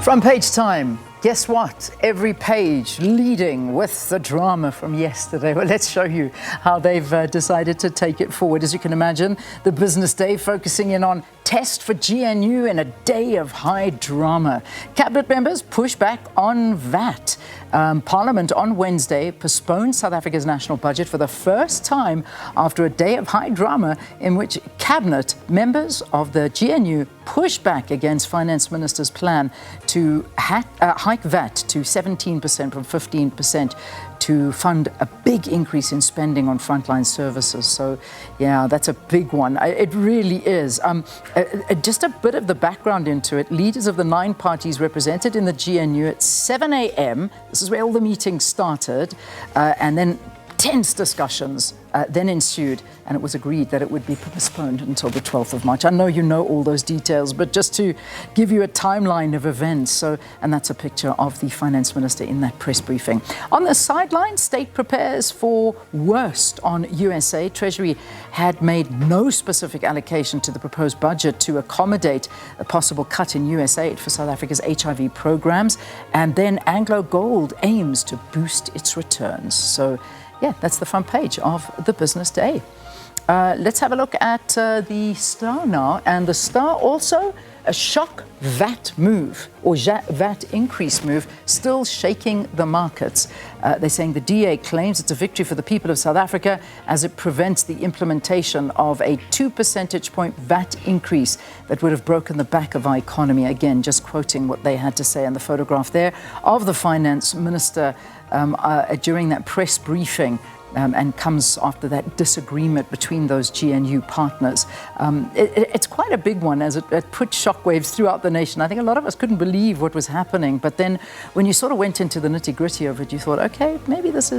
Front page time. Guess what? Every page leading with the drama from yesterday. Well, let's show you how they've decided to take it forward. As you can imagine, the business day focusing in on test for GNU in a day of high drama. Cabinet members push back on VAT. Parliament on Wednesday postponed South Africa's national budget for the first time after a day of high drama in which cabinet members of the GNU pushed back against Finance Minister's plan to hike VAT to 17% from 15% to fund a big increase in spending on frontline services. So, yeah, that's a big one. It really is. Just a bit of the background into it. Leaders of the 9 parties represented in the GNU at 7 a.m. This is where all the meetings started, and then tense discussions then ensued, and it was agreed that it would be postponed until the 12th of March. I know you know all those details, but just to give you a timeline of events. And that's a picture of the finance minister in that press briefing. On the sideline, state prepares for worst on USA. Treasury had made no specific allocation to the proposed budget to accommodate a possible cut in US aid for South Africa's HIV programs. And then Anglo Gold aims to boost its returns. So, yeah, that's the front page of the business day. Let's have a look at the Star now. And the Star also, a shock VAT move, or VAT increase move, still shaking the markets. They're saying the DA claims it's a victory for the people of South Africa as it prevents the implementation of a 2 percentage point VAT increase that would have broken the back of our economy. Again, just quoting what they had to say in the photograph there of the finance minister during that press briefing. And comes after that disagreement between those GNU partners. It's quite a big one, as it put shockwaves throughout the nation. I think a lot of us couldn't believe what was happening, but then when you sort of went into the nitty-gritty of it, you thought, okay, maybe it's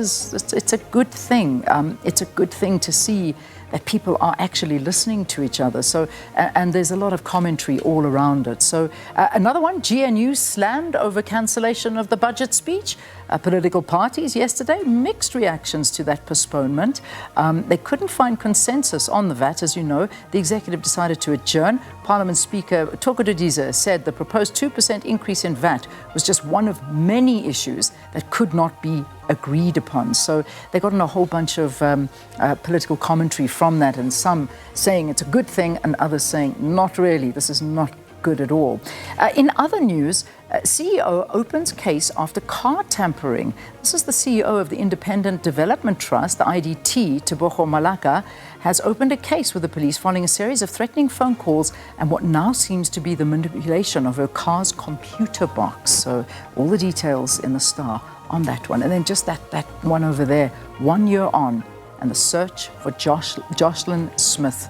a good thing. It's a good thing to see that people are actually listening to each other. So, and there's a lot of commentary all around it. So another one, GNU slammed over cancellation of the budget speech. Political parties yesterday, mixed reactions to that postponement. They couldn't find consensus on the VAT, as you know. The executive decided to adjourn. Parliament Speaker Tokododize said the proposed 2% increase in VAT was just one of many issues that could not be agreed upon. So they got in a whole bunch of political commentary from that, and some saying it's a good thing and others saying not really, this is not good at all. In other news, CEO opens case after car tampering. This is the CEO of the Independent Development Trust, the IDT, Tebogo Malaka, has opened a case with the police following a series of threatening phone calls and what now seems to be the manipulation of her car's computer box. So all the details in the Star on that one. And then just that one over there, 1 year on, and the search for Jocelyn Smith.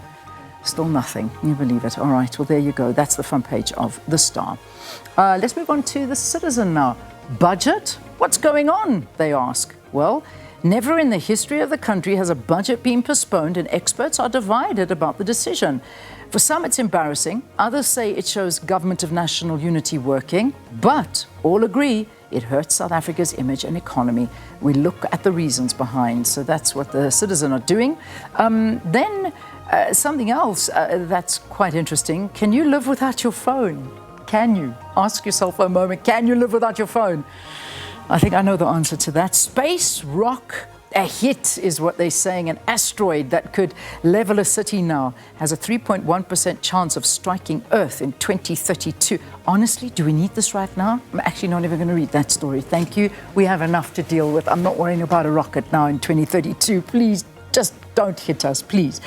Still nothing. Can you believe it? All right, well, there you go. That's the front page of the Star. Let's move on to the Citizen now. Budget? What's going on, they ask. Well, never in the history of the country has a budget been postponed, and experts are divided about the decision. For some, it's embarrassing. Others say it shows government of national unity working. But all agree it hurts South Africa's image and economy. We look at the reasons behind. So that's what the Citizen are doing. Something else that's quite interesting. Can you live without your phone? Can you? Ask yourself for a moment, can you live without your phone? I think I know the answer to that. Space rock, a hit is what they're saying. An asteroid that could level a city now has a 3.1% chance of striking Earth in 2032. Honestly, do we need this right now? I'm actually not even going to read that story. Thank you. We have enough to deal with. I'm not worrying about a rocket now in 2032. Please, just don't hit us, please.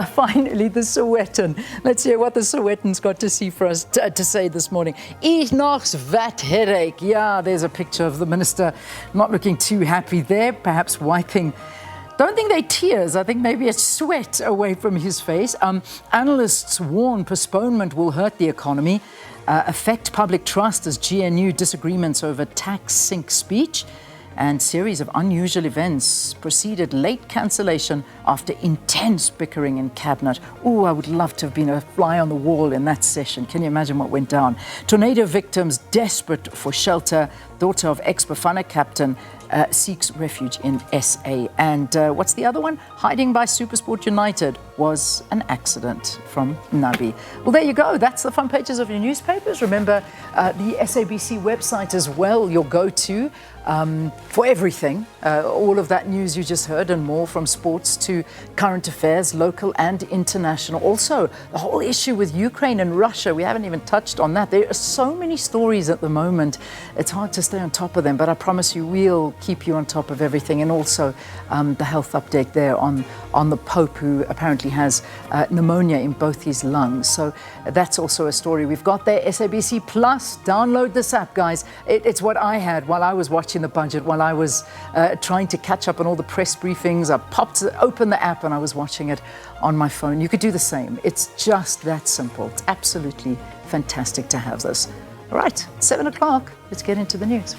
Finally, the Sowetan. Let's hear what the Sowetan's got to see for us to say this morning. Enoch's VAT headache. Yeah, there's a picture of the minister not looking too happy there, perhaps wiping. Don't think they're tears. I think maybe it's sweat away from his face. Analysts warn postponement will hurt the economy, affect public trust as GNU disagreements over tax sink speech. And series of unusual events preceded late cancellation after intense bickering in cabinet. Oh, I would love to have been a fly on the wall in that session. Can you imagine what went down? Tornado victims desperate for shelter. Daughter of ex-Bafana captain seeks refuge in SA. And what's the other one? Hiding by SuperSport United was an accident from Nabi. Well, there you go. That's the front pages of your newspapers. Remember, the SABC website as well, your go-to for everything. All of that news you just heard and more, from sports to current affairs, local and international. Also, the whole issue with Ukraine and Russia, we haven't even touched on that. There are so many stories at the moment. It's hard to stay on top of them, but I promise you we'll keep you on top of everything. And also the health update there on the Pope, who apparently has pneumonia in both his lungs. So that's also a story we've got there. SABC Plus, download this app, guys. It's what I had while I was watching the budget, while I was trying to catch up on all the press briefings. I opened the app and I was watching it on my phone. You could do the same. It's just that simple. It's absolutely fantastic to have this. All right, 7 o'clock. Let's get into the news.